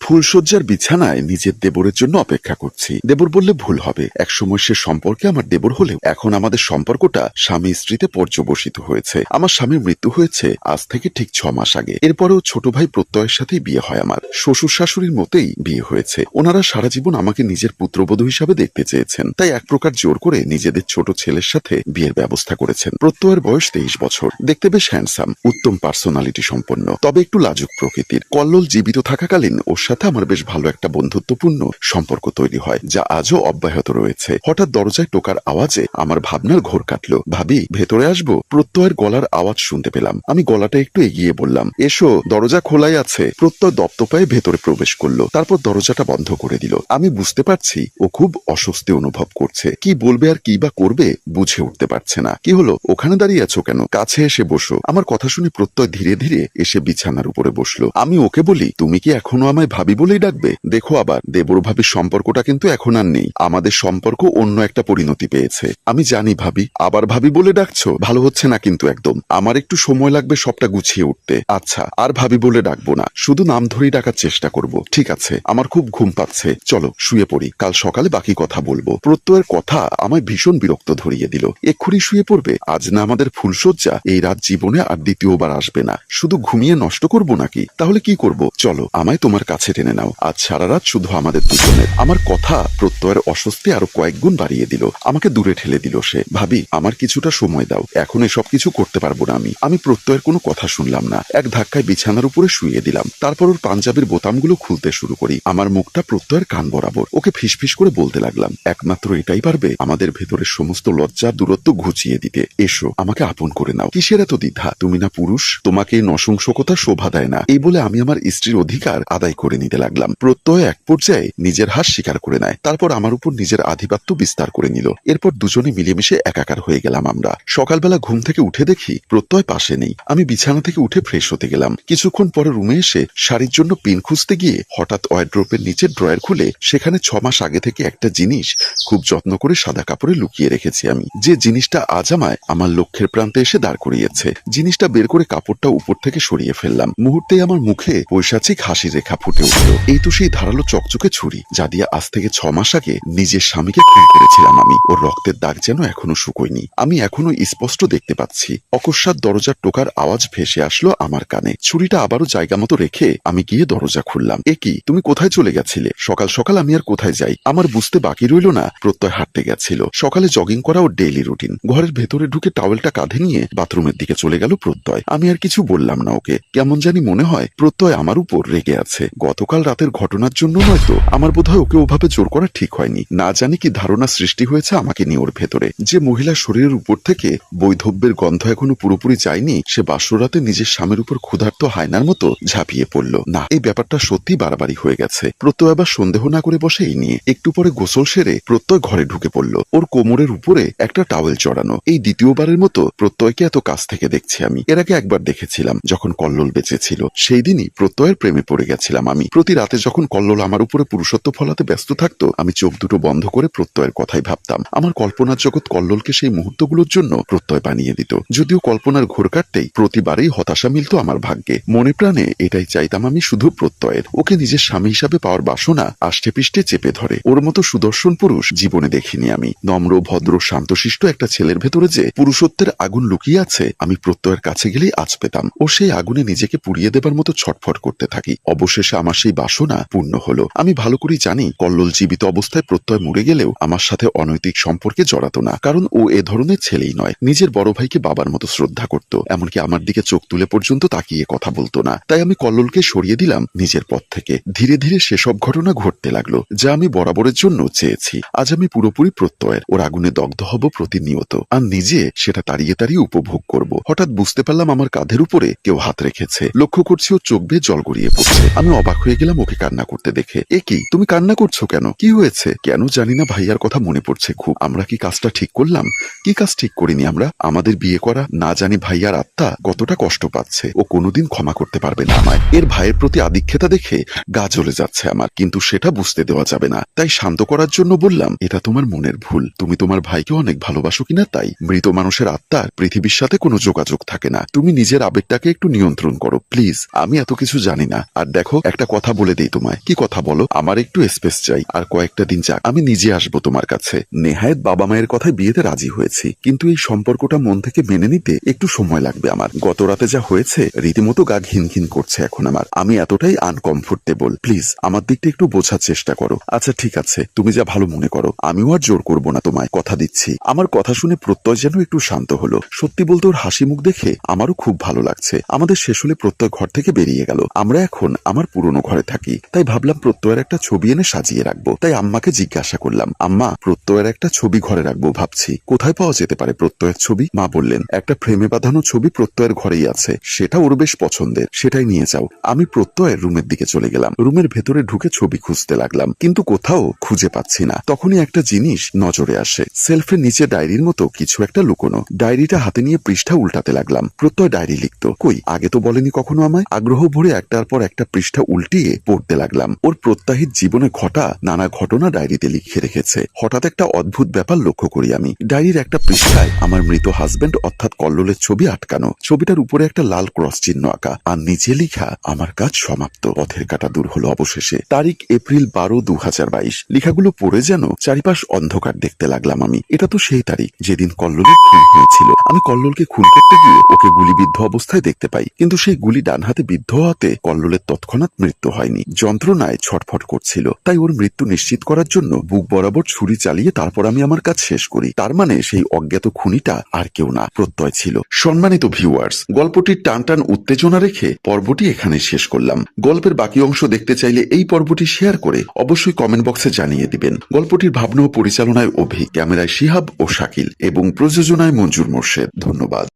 ফুলশয্যার বিছানায় নিজের দেবরের জন্য অপেক্ষা করছি। দেবর বললে ভুল হবে, একসময় সে সম্পর্কে আমার দেবর হলেও এখন আমাদের সম্পর্কটা স্বামী স্ত্রীতে পর্যবসিত হয়েছে। আমার স্বামীর মৃত্যু হয়েছে আজ থেকে ঠিক 6 মাস আগে। এরপরেও ছোট ভাই প্রত্যয়ের সাথেই বিয়ে হয় আমার। শ্বশুর শাশুড়ির মতেই বিয়ে হয়েছে। ওনারা সারা জীবন আমাকে নিজের পুত্রবধূ হিসাবে দেখতে চেয়েছেন, তাই এক প্রকার জোর করে নিজেদের ছোট ছেলের সাথে বিয়ের ব্যবস্থা করেছেন। প্রত্যয়ের বয়স 23 বছর, দেখতে বেশ হ্যান্ডসাম, উত্তম পার্সোনালিটি সম্পন্ন, তবে একটু লাজুক প্রকৃতির। কল্লোল জীবিত থাকাকালীন ওর সাথে আমার বেশ ভালো একটা বন্ধুত্বপূর্ণ সম্পর্ক তৈরি হয়, যা আজও অব্যাহত রয়েছে। হঠাৎ দরজায় টোকার আওয়াজে আমার ভাবনার ঘোর কাটলো। ভাবি, ভেতরে আসবো? প্রত্যয়ের গলার আওয়াজ শুনতে পেলাম। আমি গলাটা একটু এগিয়ে বললাম, এসো, দরজা খোলাই আছে। প্রত্যয় দপ্তপায়ে ভেতরে প্রবেশ করলো, তারপর দরজাটা বন্ধ করে দিল। আমি বুঝতে পারছি ও খুব অস্বস্তি অনুভব করছে। কি বলবে আর কি বা করবে বুঝে উঠতে পারছে না। কি হলো, ওখানে দাঁড়িয়ে আছো কেন? কাছে এসে বসো। আমার কথা শুনে প্রত্যয় ধীরে ধীরে এসে বিছানার উপরে বসলো। আমি ওকে বলি, তুমি কি এখনো আমায় ভাবি বলেই ডাকবে? দেখো, আবার দেবর ভাবির সম্পর্কটা কিন্তু এখন আর নেই। আমাদের সম্পর্ক অন্য একটা পরিণতি পেয়েছে। আমি জানি ভাবি, আবার ভাবি বলে ডাকছো, ভালো হচ্ছে না কিন্তু একদম। আমার একটু সময় লাগবে সবটা গুছিয়ে উঠতে। আচ্ছা, আর ভাবি বলে ডাকবো না, শুধু নাম ধরেই ডাকার চেষ্টা করব। ঠিক আছে, আমার খুব ঘুম পাচ্ছে, চলো শুয়ে পড়ি, কাল সকালে বাকি কথা বলবো। প্রত্যয়ের কথা আমায় ভীষণ বিরক্ত ধরিয়ে দিল। এক্ষুনি শুয়ে পড়বে? আজ না আমাদের ফুলশয্যা, এই রাত জীবনে আর দ্বিতীয়বার আসবে না। শুধু ঘুমিয়ে নষ্ট করব নাকি? তাহলে কি করব? চলো, আমায় তোমার কাছে টেনে নাও। আজ সারা রাত শুধু আমাদের দুজনের। আমার কথা প্রত্যয়ের অস্বস্তি আরো কয়েক গুণ বাড়িয়ে দিল। আমাকে দূরে ঠেলে দিল সে। ভাবি, আমার কিছুটা সময় দাও, এখন এসব কিছু করতে পারবো না আমি প্রত্যয়ের কোনো কথা শুনলাম না। এক ধাক্কায় বিছানার উপরে শুয়ে দিলাম। তারপর ওর পাঞ্জাবির বোতামগুলো খুলতে শুরু করি। আমার মুখটা প্রত্যয়ের কান বরাবর। ওকে ফিসফিস করে বলতে লাগলাম, একমাত্র এটাই পারবে আমাদের ভেতরের সমস্ত লজ্জা দূরত্ব ঘুচিয়ে দিতে। এসো, আমাকে আপন করে নাও। কিসের এত দ্বিধা? তুমি না পুরুষ, তোমাকে এই নশংসকতা শোভা দেয় না। এই বলে আমি আমার স্ত্রীর অধিকার আদায় করে নিতে লাগলাম। প্রত্যয় এক পর্যায়ে নিজের হার স্বীকার করে নেয়, তারপর আমার উপর নিজের আধিপত্য বিস্তার করে নিল। এরপর দুজনে মিলেমিশে একাকার হয়ে গেলাম আমরা। সকালবেলা ঘুম থেকে উঠে দেখি প্রত্যয় পাশে নেই। আমি বিছানা থেকে উঠে ফ্রেশ হতে গেলাম। কিছুক্ষণ পরে রুমে এসে শাড়ির জন্য পিন খুঁজতে গিয়ে হঠাৎ ওয়ারড্রোপের নিচের ড্রয়ার খুলে সেখানে 6 মাস আগে থেকে একটা জিনিস খুব যত্ন করে সাদা কাপড়ে লুকিয়ে রেখেছি আমি। যে জিনিসটা আজ আমায় আমার লক্ষ্যের প্রান্তে এসে দাঁড় করিয়েছে। জিনিসটা বের করে কাপড়টা উপর থেকে সরিয়ে ফেললাম। মুহূর্তেই আমার মুখে পৈশাচিক হাসির রেখা ফুটে উঠল। এই তো সেই ধারালো চকচকে ছুরি, যা দিয়ে আজ থেকে 6 মাস আগে নিজের স্বামীকে খুন করেছিলাম আমি। ওর রক্তের দাগ যেন এখনো শুকোয়নি। আমি এখনো স্পষ্ট দেখতে পাচ্ছি। অকস্মাৎ দরজার টোকার আওয়াজ ভেসে আসলো আমার কানে। ছুরিটা আবারও জায়গা মতো রেখে আমি গিয়ে দরজা খুললাম। এ কি, তুমি কোথায় চলে গেছিলে? সকাল সকাল আমি আর কোথায় যাই? আমার বুঝতে বাকি রইল না প্রত্যয় হাঁটতে গেছিল। সকালে জগিং করা ওর ডেইলি রুটিন। ঘরের ভেতরে ঢুকে টাওয়েলটা কাঁধে নিয়ে বাথরুমের দিকে চলে গেল প্রত্যয়। আমি আর কিছু বললাম না ওকে। কেমন জানি মনে হয় প্রত্যয় আমার উপর রেগে আছে। গতকাল রাতের ঘটনার জন্য নয়তো। আমার বোধহয় ওকে ওভাবে জোর করা ঠিক হয়নি। না জানি কি ধারণা সৃষ্টি হয়েছে আমাকে নিয়ে ওর ভেতরে। যে মহিলা শরীরের উপর থেকে বৈধব্যের গন্ধ এখনো পুরোপুরি যায়নি, সে বাসরাতে নিজের স্বামীর উপর ক্ষুধার্ত হায়নার মতো ঝাঁপিয়ে পড়ল। না, এই ব্যাপারটা সত্যি বাড়াবাড়ি হয়ে গেছে। প্রত্যয় আবার সন্দেহ না করে বসে এই নিয়ে। একটু পরে গোসল সেরে প্রত্যয় ঘরে ঢুকে পড়ল। ওর কোমরের উপরে একটা টাওয়েল চড়ানো। এই দ্বিতীয়বারের মতো প্রত্যয়কে এত কাছ থেকে দেখছি আমি। এর আগে একবার দেখেছিলাম যখন কল্লোল বেঁচে ছিল। সেই দিনই প্রত্যয়ের প্রেমে পড়ে গেছিলাম আমি। প্রতি রাতে যখন কল্লোল আমার উপরে পুরুষত্ব ফলাতে ব্যস্ত থাকতো, আমি চোখ দুটো বন্ধ করে প্রত্যয়ের কথাই ভাবতাম। আমার কল্পনার জগৎ কল্লোলকে সেই মুহূর্তগুলোর জন্য প্রত্যয় বানিয়ে দিত। যদিও কল্পনার ঘোর কাটতেই প্রতিবারেই হতাশা মিলত আমার ভাগ্যে। মনে প্রাণে এটাই চাইতাম আমি শুধু প্রত্যয়ের। ওকে নিজের স্বামী হিসাবে পাওয়ার বাসনা আষ্টে পিষ্টে চেপে ধরে। ওর মতো সুদর্শন পুরুষ জীবনে দেখিনি আমি। নম্র, ভদ্র, শান্তশিষ্ট একটা ছেলের ভেতরে যে পুরুষত্বের আগুন লুকিয়ে আছে, আমি প্রত্যয়ের কাছে গেলেই আঁচ পেতাম। ও সেই আগুনে নিজেকে পুড়িয়ে দেবার মতো ছটফট করতে থাকি। অবশেষে আমার সেই বাসনা পূর্ণ হলো। আমি ভালো করেই জানি কল্লোল জীবিত অবস্থায় প্রত্যয় মরে গেলেও আমার সাথে অনৈতিক সম্পর্কে জড়াতো না, কারণ ও এ ধরনের ছেলেই নয়। নিজের বড় ভাইকে বাবার মতো শ্রদ্ধা করত, এমনকি আমার দিকে চোখ তুলে পর্যন্ত তাকিয়ে কথা বলতো না। তাই আমি কল্লোলকে সরিয়ে দিলাম নিজের পথ থেকে। ধীরে ধীরে সেসব ঘটনা ঘটতে লাগলো যা আমি বরাবরের জন্য চেয়েছি। আজ আমি পুরোপুরি প্রত্যয়ের। ওর আগুনে দগ্ধ হব প্রতিনিয়ত, আর নিজে সেটা তাড়িয়ে তাড়িয়ে উপভোগ করব। হঠাৎ বুঝতে পারলাম আমার কাঁধের উপরে কেউ হাত রেখেছে। লক্ষ্য করছি ও চোখ বেয়ে জল গড়িয়ে পড়ছে। আমি অবাক হয়ে গেলাম ওকে কান্না করতে দেখে। এ কি, তুমি কান্না করছো কেন? কি হয়েছে? কেন জানি না ভাইয়ার কথা মনে পড়ছে খুব। আমরা কি কাজটা ঠিক করলাম? কি কাজ ঠিক করিনি আমরা? আমাদের বিয়ে করা। না জানি ভাইয়ার আত্মা কতটা কষ্ট পাচ্ছে। ও কোনোদিন ক্ষমা করতে পারবে না আমায়। এর ভাইয়ের প্রতি আধিক্যতা দেখে গা জ্বলে যাচ্ছে আমার, কিন্তু সেটা বুঝতে দেওয়া যাবে না। তাই শান্ত করার জন্য বললাম, এটা তোমার মনের ভুল। তুমি তোমার ভাইকে অনেক ভালোবাসো কিনা তাই। মৃত মানুষের আত্মার পৃথিবীর সাথে কোনো যোগাযোগ থাকে না। তুমি নিজের আবেগটাকে একটু নিয়ন্ত্রণ করো প্লিজ। আমি এত কিছু জানি না। আর দেখো, একটা কথা বলে দেই তোমায়। কি কথা বলো? আমার একটু স্পেস চাই, আর কয়েকটা দিন যাক, আমি নিজে আসবো তোমার কাছে। নেহায়েত বাবা মায়ের কথায় বিয়েতে রাজি হয়েছি, কিন্তু এই সম্পর্কটা মন থেকে মেনে নিতে একটু সময় লাগবে আমার। গত রাতে যা হয়েছে রীতিমতো গা ঘিন ঘিন করছে এখন আমার। আমি এতটাই আনকমফোর্টেবল, প্লিজ আমার দিকটা একটু বোঝার চেষ্টা করো। আচ্ছা ঠিক আছে, তুমি যা ভালো মনে করো, আমিও আর জোর করবো না তোমায়, কথা দিচ্ছি। আমার কথা শুনে প্রত্যয় যেন একটু শান্ত হলো। সত্যি বলতে ওর হাসি মুখ দেখে আমারও খুব ভালো লাগছে। আমাদের শেষ হলে প্রত্যয় ঘর থেকে বেরিয়ে গেল। আমরা এখন আমার পুরনো ঘরে থাকি, তাই ভাবলাম প্রত্যয়ের একটা ছবি এনে সাজিয়ে রাখবো। তাই আম্মাকে জিজ্ঞাসা করলাম, আম্মা প্রত্যয়ের একটা ছবি ঘরে রাখবো ভাবছি, কোথায় পাওয়া যেতে পারে প্রত্যয়ের ছবি? মা বললেন, একটা ফ্রেমে বাঁধানো ছবি প্রত্যয়ের ঘরেই আছে, সেটা ওর বেশ পছন্দের, সেটাই নিয়ে যাও। আমি প্রত্যয়ের রুমের দিকে চলে গেলাম। রুমের ভেতরে ঢুকে ছবি খুঁজতে লাগলাম, কিন্তু কোথাও খুঁজে পাচ্ছি না। তখনই একটা জিনিস নজরে আসে, সেলফের নিচে ডায়েরির মতো কিছু একটা লুকোনো। ডায়েরিটা হাতে নিয়ে পৃষ্ঠা উল্টাতে লাগলাম। প্রত্যয় ডায়েরি লিখতো, কই আগে তো বলেনি কখনো আমায়। আগ্রহ ভরে একটার পর একটা পৃষ্ঠা উল্টিয়ে পড়তে লাগলাম। ওর প্রত্যাহিত জীবনে ঘটা নানা ঘটনা ডায়েরিতে লিখে রেখেছে। হঠাৎ একটা অদ্ভুত ব্যাপার লক্ষ্য করি আমি। ডায়েরির একটা পৃষ্ঠায় আমার মৃত হাজবেন্ড অর্থাৎ কল্লোলের ছবি আটকানো। ছবিটার উপরে একটা লাল ক্রস চিহ্ন আঁকা, আর নিচে লেখা, আমার কাজ সমাপ্ত, পথের কাটা দূর হলো অবশেষে। তারিখ এপ্রিল 12, 2022। লেখাগুলো পড়ে যেন চারিপাশ অন্ধকার দেখতে লাগলাম আমি। এটা তো সেই তারিখ যেদিন কল্লোলের খুন হয়েছিল। আমি কল্লোলকে খুন করতে গিয়ে ওকে গুলিবিদ্ধ অবস্থায় দেখতে পাই, কিন্তু সেই গুলি ডান হাতে বিদ্ধ হওয়াতে কল্লোলের তৎক্ষণাৎ মৃত্যু হয়নি, যন্ত্রণায় ছটফট করছিল। তাই ওর মৃত্যু নিশ্চিত করার জন্য বুক বরাবর ছুরি চালিয়ে তারপর আমি আমার কাজ শেষ করি। তার মানে সেই অজ্ঞাত খুনিটা আর কেউ না, প্রত্যয় ছিল। সম্মানিত ভিউয়ার্স, গল্পটির টানটান উত্তেজনা রেখে পর্বটি এখানে শেষ করলাম। গল্পের বাকি অংশ দেখতে চাইলে এই পর্বটি শেয়ার করে অবশ্যই কমেন্ট বক্সে জানিয়ে দিবেন। গল্পটির ভাবনা ও পরিচালনায় অভি, ক্যামেরায় শিহাব ও শাকিল এবং প্রযোজনায় মঞ্জুর মোর্শেদ। ধন্যবাদ।